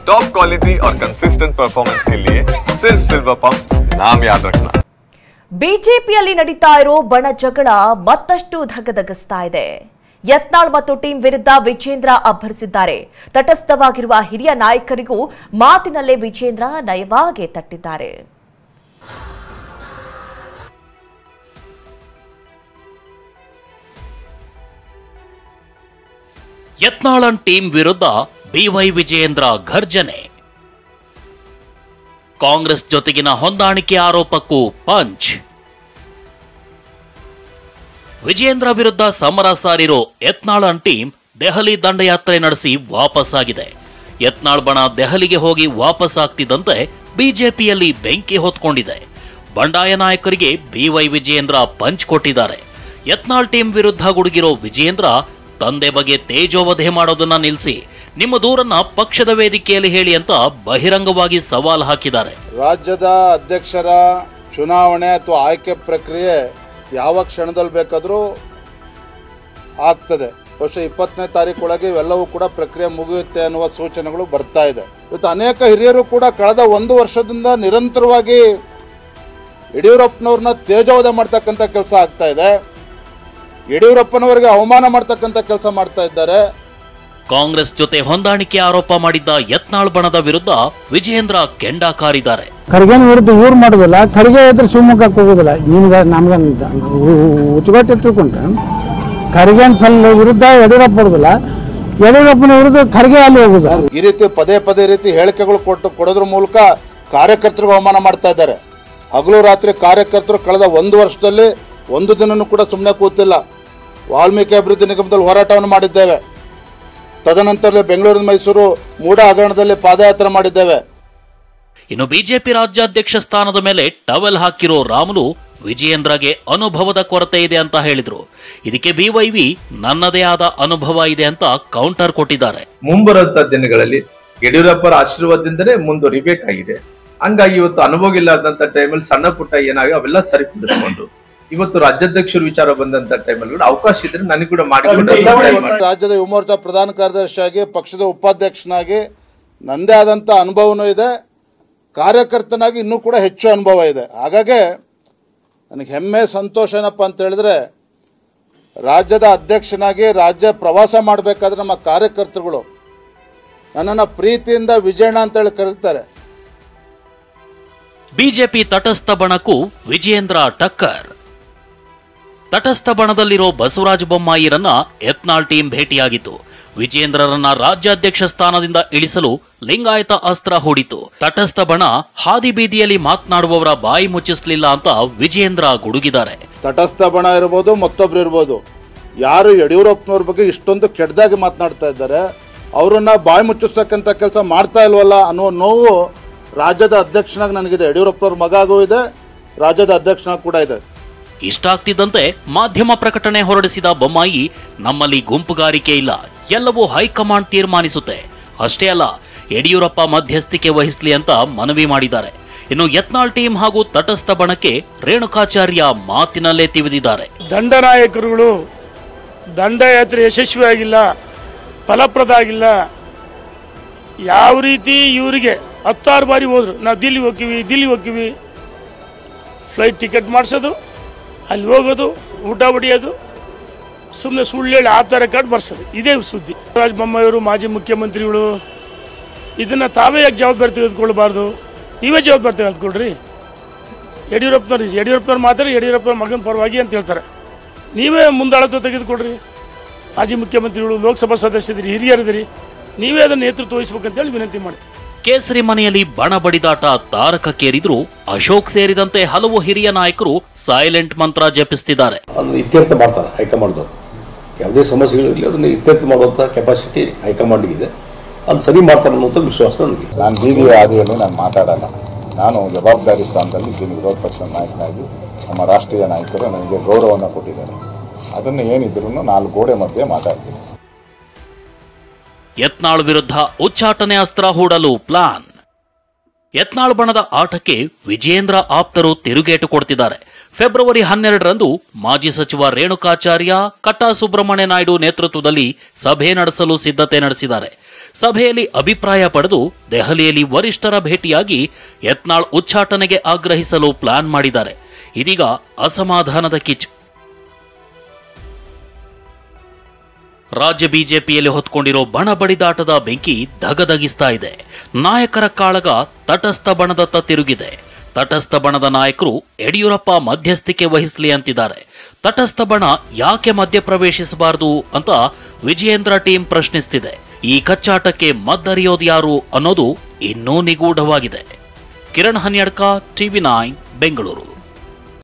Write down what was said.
Top quality और consistent performance के लिए सिर्फ सिल्वर पंप नाम याद रखना। ಬಿಜೆಪಿಯಲ್ಲಿ ನಡೀತಾ ಇರೋ ಬಣ ಜಗಳ ಮತ್ತಷ್ಟು ಧಗಧಗಿಸ್ತಾ ಇದೆ. ಯತ್ನಾಳ್ ಮತ್ತು ಟೀಂ ವಿರುದ್ಧ ವಿಜೇಂದ್ರ ಅಬ್ಬರಿಸಿದ್ದಾರೆ. ತಟಸ್ಥವಾಗಿರುವ ಹಿರಿಯ ನಾಯಕರಿಗೂ ಮಾತಿನಲ್ಲೇ ವಿಜೇಂದ್ರ ನಯವಾಗಿ ತಟ್ಟಿದ್ದಾರೆ. ಯತ್ನಾಳ್ ಟೀಂ ವಿರುದ್ಧ ಬಿವೈ ವಿಜಯೇಂದ್ರ ಘರ್ಜನೆ. ಕಾಂಗ್ರೆಸ್ ಜೊತೆಗಿನ ಹೊಂದಾಣಿಕೆ ಆರೋಪಕ್ಕೂ ಪಂಚ್. ವಿಜಯೇಂದ್ರ ವಿರುದ್ಧ ಸಮರ ಸಾರಿರೋ ಯತ್ನಾಳ್ ಟೀಂ ದೆಹಲಿ ದಂಡಯಾತ್ರೆ ನಡೆಸಿ ವಾಪಸ್ ಆಗಿದೆ. ಯತ್ನಾಳ್ ಬಣ ದೆಹಲಿಗೆ ಹೋಗಿ ವಾಪಸ್ ಆಗ್ತಿದ್ದಂತೆ ಬಿಜೆಪಿಯಲ್ಲಿ ಬೆಂಕಿ ಹೊತ್ಕೊಂಡಿದೆ. ಬಂಡಾಯ ನಾಯಕರಿಗೆ ಬಿವೈ ವಿಜಯೇಂದ್ರ ಪಂಚ್ ಕೊಟ್ಟಿದ್ದಾರೆ. ಯತ್ನಾಳ್ ಟೀಂ ವಿರುದ್ಧ ಗುಡುಗಿರೋ ವಿಜಯೇಂದ್ರ ತಂದೆ ಬಗ್ಗೆ ತೇಜೋವಧೆ ಮಾಡೋದನ್ನ ನಿಲ್ಲಿಸಿ ನಿಮ್ಮ ದೂರನ್ನ ಪಕ್ಷದ ವೇದಿಕೆಯಲ್ಲಿ ಹೇಳಿ ಅಂತ ಬಹಿರಂಗವಾಗಿ ಸವಾಲು ಹಾಕಿದ್ದಾರೆ. ರಾಜ್ಯದ ಅಧ್ಯಕ್ಷರ ಚುನಾವಣೆ ಅಥವಾ ಆಯ್ಕೆ ಪ್ರಕ್ರಿಯೆ ಯಾವ ಕ್ಷಣದಲ್ಲಿ ಬೇಕಾದರೂ ಆಗ್ತದೆ. ಬಹುಶಃ 20ನೇ ತಾರೀಕೊಳಗೆ ಇವೆಲ್ಲವೂ ಕೂಡ ಪ್ರಕ್ರಿಯೆ ಮುಗಿಯುತ್ತೆ ಅನ್ನುವ ಸೂಚನೆಗಳು ಬರ್ತಾ ಇದೆ. ಇವತ್ತು ಅನೇಕ ಹಿರಿಯರು ಕೂಡ ಕಳೆದ 1 ವರ್ಷದಿಂದ ನಿರಂತರವಾಗಿ ಯಡಿಯೂರಪ್ಪನವ್ರನ್ನ ತೇಜೋವಧೆ ಮಾಡ್ತಕ್ಕಂಥ ಕೆಲಸ ಆಗ್ತಾ ಇದೆ. ಯಡಿಯೂರಪ್ಪನವರಿಗೆ ಅವಮಾನ ಮಾಡ್ತಕ್ಕಂಥ ಕೆಲಸ ಮಾಡ್ತಾ ಇದ್ದಾರೆ. ಕಾಂಗ್ರೆಸ್ ಜೊತೆ ಹೊಂದಾಣಿಕೆ ಆರೋಪ ಮಾಡಿದ್ದ ಯತ್ನಾಳ್ ಬಣದ ವಿರುದ್ಧ ವಿಜಯೇಂದ್ರ ಕೆಂಡ ಕಾರಿದ್ದಾರೆ. ಖರ್ಗೆನ ವಿರುದ್ಧ ಇವ್ರು ಮಾಡೋದಿಲ್ಲ, ಖರ್ಗೆ ಇದ್ರೆ ಶಿವಮೊಗ್ಗಕ್ಕೆ ಹೋಗೋದಿಲ್ಲ. ನಿಮ್ಗೆ ನಮ್ಗೆ ಉಚ್ಚುಗಟ್ಟೆ ತಿಳ್ಕೊಂಡ್ರೆ ಖರ್ಗೆನ ಸಲ ವಿರುದ್ಧ ಯಡಿಯೂರಪ್ಪ ಬರೋದಿಲ್ಲ, ಯಡಿಯೂರಪ್ಪನ ವಿರುದ್ಧ ಖರ್ಗೆ ಅಲ್ಲಿ ಹೋಗುದು. ಈ ರೀತಿ ಪದೇ ಪದೇ ರೀತಿ ಹೇಳಿಕೆಗಳು ಕೊಡೋದ್ರ ಮೂಲಕ ಕಾರ್ಯಕರ್ತರಿಗೆ ಅವಮಾನ ಮಾಡ್ತಾ ಇದ್ದಾರೆ. ಹಗಲು ರಾತ್ರಿ ಕಾರ್ಯಕರ್ತರು ಕಳೆದ 1 ವರ್ಷದಲ್ಲಿ 1 ದಿನನೂ ಕೂಡ ಸುಮ್ಮನೆ ಕೂತಿಲ್ಲ. ವಾಲ್ಮೀಕಿ ಅಭಿವೃದ್ಧಿ ನಿಗಮದಲ್ಲಿ ಹೋರಾಟವನ್ನು ಮಾಡಿದ್ದೇವೆ. ತದನಂತರ ಬೆಂಗಳೂರಿನ ಮೈಸೂರು ಮೂಡ ಹಗರಣದಲ್ಲಿ ಪಾದಯಾತ್ರೆ ಮಾಡಿದ್ದೇವೆ. ಇನ್ನು ಬಿಜೆಪಿ ರಾಜ್ಯಾಧ್ಯಕ್ಷ ಸ್ಥಾನದ ಮೇಲೆ ಟವೆಲ್ ಹಾಕಿರೋ ರಾಮುಲು ವಿಜಯೇಂದ್ರಗೆ ಅನುಭವದ ಕೊರತೆ ಇದೆ ಅಂತ ಹೇಳಿದ್ರು. ಇದಕ್ಕೆ ಬಿವೈವಿ ನನ್ನದೇ ಆದ ಅನುಭವ ಇದೆ ಅಂತ ಕೌಂಟರ್ ಕೊಟ್ಟಿದ್ದಾರೆ. ಮುಂಬರುವಂತ ದಿನಗಳಲ್ಲಿ ಯಡಿಯೂರಪ್ಪರ ಆಶೀರ್ವಾದದಿಂದಲೇ ಮುಂದುವರಿಬೇಕಾಗಿದೆ. ಹಂಗಾಗಿ ಇವತ್ತು ಅನುಭವ ಇಲ್ಲದಂತ ಟೈಮಲ್ಲಿ ಸಣ್ಣ ಪುಟ್ಟ ಏನಾಗಿ ಅವೆಲ್ಲ ಸರಿಪಡಿಸಿಕೊಂಡು ಇವತ್ತು ರಾಜ್ಯಾಧ್ಯಕ್ಷರು ವಿಚಾರ ಬಂದಂತ ಟೈಮಲ್ಲಿ ಕೂಡ ಅವಕಾಶ ಇದ್ರೆ ನನಗೆ ಕೂಡ ಮಾಡಿಕೊಂಡು ರಾಜ್ಯದ ಯುವ ಮೋರ್ಚಾ ಪ್ರಧಾನ ಕಾರ್ಯದರ್ಶಿಯಾಗಿ ಪಕ್ಷದ ಉಪಾಧ್ಯಕ್ಷನಾಗಿ ನಂದೇ ಆದಂತ ಅನುಭವನೂ ಇದೆ. ಕಾರ್ಯಕರ್ತನಾಗಿ ಇನ್ನೂ ಕೂಡ ಹೆಚ್ಚು ಅನುಭವ ಇದೆ. ಹಾಗಾಗಿ ನನಗೆ ಹೆಮ್ಮೆ ಸಂತೋಷ ಏನಪ್ಪ ಅಂತ ಹೇಳಿದ್ರೆ, ರಾಜ್ಯದ ಅಧ್ಯಕ್ಷನಾಗಿ ರಾಜ್ಯ ಪ್ರವಾಸ ಮಾಡಬೇಕಾದ್ರೆ ನಮ್ಮ ಕಾರ್ಯಕರ್ತರುಗಳು ನನ್ನನ್ನು ಪ್ರೀತಿಯಿಂದ ವಿಜಯಣ್ಣ ಅಂತ ಹೇಳಿ ಕರೀತಾರೆ. ಬಿಜೆಪಿ ತಟಸ್ಥ ಬಣಕ್ಕೂ ವಿಜಯೇಂದ್ರ ಟಕ್ಕರ್. ತಟಸ್ಥ ಬಣದಲ್ಲಿರೋ ಬಸವರಾಜ ಬೊಮ್ಮಾಯಿರನ್ನ ಯತ್ನಾಳ್ ಟೀಂ ಭೇಟಿಯಾಗಿತ್ತು. ವಿಜಯೇಂದ್ರರನ್ನ ರಾಜ್ಯಾಧ್ಯಕ್ಷ ಸ್ಥಾನದಿಂದ ಇಳಿಸಲು ಲಿಂಗಾಯತ ಅಸ್ತ್ರ ಹೂಡಿತು. ತಟಸ್ಥ ಬಣ ಹಾದಿ ಬೀದಿಯಲ್ಲಿ ಮಾತನಾಡುವವರ ಬಾಯಿ ಮುಚ್ಚಿಸಲಿಲ್ಲ ಅಂತ ವಿಜಯೇಂದ್ರ ಗುಡುಗಿದ್ದಾರೆ. ತಟಸ್ಥ ಬಣ ಇರ್ಬೋದು, ಮತ್ತೊಬ್ರು ಇರ್ಬೋದು, ಯಾರು ಯಡಿಯೂರಪ್ಪನವ್ರ ಬಗ್ಗೆ ಇಷ್ಟೊಂದು ಕೆಟ್ಟದಾಗಿ ಮಾತನಾಡ್ತಾ ಇದ್ದಾರೆ, ಅವರನ್ನ ಬಾಯಿ ಮುಚ್ಚಿಸ್ತಕ್ಕಂಥ ಕೆಲಸ ಮಾಡ್ತಾ ಇಲ್ವಲ್ಲ ಅನ್ನೋ ನೋವು ರಾಜ್ಯದ ಅಧ್ಯಕ್ಷನಾಗಿ ನನಗಿದೆ. ಯಡಿಯೂರಪ್ಪನವ್ರ ಮಗಾಗೂ ಇದೆ, ರಾಜ್ಯದ ಅಧ್ಯಕ್ಷನಾಗಿ ಕೂಡ ಇದೆ. ಇಷ್ಟಾಗ್ತಿದ್ದಂತೆ ಮಾಧ್ಯಮ ಪ್ರಕಟಣೆ ಹೊರಡಿಸಿದ ಬೊಮ್ಮಾಯಿ, ನಮ್ಮಲ್ಲಿ ಗುಂಪುಗಾರಿಕೆ ಇಲ್ಲ, ಎಲ್ಲವೂ ಹೈಕಮಾಂಡ್ ತೀರ್ಮಾನಿಸುತ್ತೆ. ಅಷ್ಟೇ ಅಲ್ಲ, ಯಡಿಯೂರಪ್ಪ ಮಧ್ಯಸ್ಥಿಕೆ ವಹಿಸಲಿ ಅಂತ ಮನವಿ ಮಾಡಿದ್ದಾರೆ. ಇನ್ನು ಯತ್ನಾಳ್ ಟೀಂ ಹಾಗೂ ತಟಸ್ಥ ಬಣಕ್ಕೆ ರೇಣುಕಾಚಾರ್ಯ ಮಾತಿನಲ್ಲೇ ತಿವಿದಿದ್ದಾರೆ. ದಂಡನಾಯಕರುಗಳು ದಂಡಯಾತ್ರೆ ಯಶಸ್ವಿಯಾಗಿಲ್ಲ, ಫಲಪ್ರದ ಆಗಿಲ್ಲ. ಯಾವ ರೀತಿ ಇವರಿಗೆ 10 ಬಾರಿ ಹೋದ್ರು, ನಾವು ದಿಲ್ಲಿ ಹೋಗ್ತೀವಿ, ಫ್ಲೈಟ್ ಟಿಕೆಟ್ ಮಾಡಿಸೋದು, ಅಲ್ಲಿ ಹೋಗೋದು, ಊಟ ಬಡಿಯೋದು, ಸುಮ್ಮನೆ ಸುಳ್ಳು ಹೇಳಿ ಆಧಾರ್ ಕಾರ್ಡ್ ಬರ್ಸೋದು, ಇದೇ ಸುದ್ದಿ. ಬಸವರಾಜ ಬೊಮ್ಮಾಯಿಯವರು ಮಾಜಿ ಮುಖ್ಯಮಂತ್ರಿಗಳು ಇದನ್ನು ತಾವೇ ಯಾಕೆ ಜವಾಬ್ದಾರಿ ತೆಗೆದುಕೊಳ್ಬಾರ್ದು? ನೀವೇ ಜವಾಬ್ದಾರಿ ತೆಗೆದುಕೊಳ್ರಿ. ಯಡಿಯೂರಪ್ಪನವ್ರು ಮಾತ್ರ ಯಡಿಯೂರಪ್ಪನ ಮಗನ ಪರವಾಗಿ ಅಂತ ಹೇಳ್ತಾರೆ. ನೀವೇ ಮುಂದಾಳತ್ವ ತೆಗೆದುಕೊಳ್ರಿ. ಮಾಜಿ ಮುಖ್ಯಮಂತ್ರಿಗಳು, ಲೋಕಸಭಾ ಸದಸ್ಯರಿದ್ದೀರಿ, ಹಿರಿಯರಿದ್ದೀರಿ, ನೀವೇ ಅದನ್ನು ನೇತೃತ್ವ ವಹಿಸಬೇಕಂತೇಳಿ ವಿನಂತಿ ಮಾಡ್ತೀವಿ. ಕೇಸರಿ ಮನೆಯಲ್ಲಿ ಬಣ ಬಡಿದಾಟ ತಾರಕಕ್ಕೇರಿದ್ರು. ಅಶೋಕ್ ಸೇರಿದಂತೆ ಹಲವು ಹಿರಿಯ ನಾಯಕರು ಸೈಲೆಂಟ್ ಮಂತ್ರ ಜಪಿಸುತ್ತಿದ್ದಾರೆ. ಅದನ್ನು ಇತ್ಯರ್ಥ ಮಾಡ್ತಾರೆ ಹೈಕಮಾಂಡ್. ಯಾವುದೇ ಸಮಸ್ಯೆಗಳಿರಲಿ ಅದನ್ನು ಇತ್ಯರ್ಥ ಮಾಡುವಂಥ ಕೆಪಾಸಿಟಿ ಹೈಕಮಾಂಡ್ಗಿದೆ. ಅದು ಸರಿ ಮಾಡ್ತಾರೆ ಅನ್ನುವಂಥ ವಿಶ್ವಾಸ ನನಗೆ. ನಾನು ಬೀದಿಯ ಹಾದಿಯಲ್ಲಿ ನಾನು ಮಾತಾಡಲ್ಲ. ನಾನು ಜವಾಬ್ದಾರಿ ಸ್ಥಾನದಲ್ಲಿ ಇದ್ದೀನಿ. ವಿರೋಧ ಪಕ್ಷದ ನಾಯಕನಾಗಿ ನಮ್ಮ ರಾಷ್ಟ್ರೀಯ ನಾಯಕರು ನನಗೆ ಗೌರವವನ್ನು ಕೊಟ್ಟಿದ್ದಾರೆ. ಅದನ್ನು ಏನಿದ್ರು 4 ಗೋಡೆ ಮಧ್ಯೆ ಮಾತಾಡ್ತೀನಿ. ಯತ್ನಾಳ್ ವಿರುದ್ಧ ಉಚ್ಚಾಟನೆ ಅಸ್ತ್ರ ಹೂಡಲು ಪ್ಲಾನ್. ಯತ್ನಾಳ್ ಬಣದ ಆಟಕ್ಕೆ ವಿಜಯೇಂದ್ರ ಆಪ್ತರು ತಿರುಗೇಟು ಕೊಡ್ತಿದ್ದಾರೆ. ಫೆಬ್ರವರಿ 12ರಂದು ಮಾಜಿ ಸಚಿವ ರೇಣುಕಾಚಾರ್ಯ, ಕಟ್ಟಾ ಸುಬ್ರಹ್ಮಣ್ಯ ನಾಯ್ಡು ನೇತೃತ್ವದಲ್ಲಿ ಸಭೆ ನಡೆಸಲು ಸಿದ್ಧತೆ ನಡೆಸಿದ್ದಾರೆ. ಸಭೆಯಲ್ಲಿ ಅಭಿಪ್ರಾಯ ಪಡೆದು ದೆಹಲಿಯಲ್ಲಿ ವರಿಷ್ಠರ ಭೇಟಿಯಾಗಿ ಯತ್ನಾಳ್ ಉಚ್ಚಾಟನೆಗೆ ಆಗ್ರಹಿಸಲು ಪ್ಲಾನ್ ಮಾಡಿದ್ದಾರೆ. ಇದೀಗ ಅಸಮಾಧಾನದ ಕಿಚ್ಚು. ರಾಜ್ಯ ಬಿಜೆಪಿಯಲ್ಲಿ ಹೊತ್ಕೊಂಡಿರೋ ಬಣ ಬಡಿದಾಟದ ಬೆಂಕಿ ಧಗಧಗಿಸ್ತಾ ಇದೆ. ನಾಯಕರ ಕಾಳಗ ತಟಸ್ಥ ಬಣದತ್ತ ತಿರುಗಿದೆ. ತಟಸ್ಥ ಬಣದ ನಾಯಕರು ಯಡಿಯೂರಪ್ಪ ಮಧ್ಯಸ್ಥಿಕೆ ವಹಿಸಲಿ ಅಂತಿದ್ದಾರೆ. ತಟಸ್ಥ ಬಣ ಯಾಕೆ ಮಧ್ಯ ಪ್ರವೇಶಿಸಬಾರದು ಅಂತ ವಿಜಯೇಂದ್ರ ಟೀಮ್ ಪ್ರಶ್ನಿಸ್ತಿದೆ. ಈ ಕಚ್ಚಾಟಕ್ಕೆ ಮದ್ದರಿಯೋದು ಯಾರು ಅನ್ನೋದು ಇನ್ನೂ ನಿಗೂಢವಾಗಿದೆ. ಕಿರಣ್ ಹನ್ಯಡ್ಕ, TV9 ಬೆಂಗಳೂರು.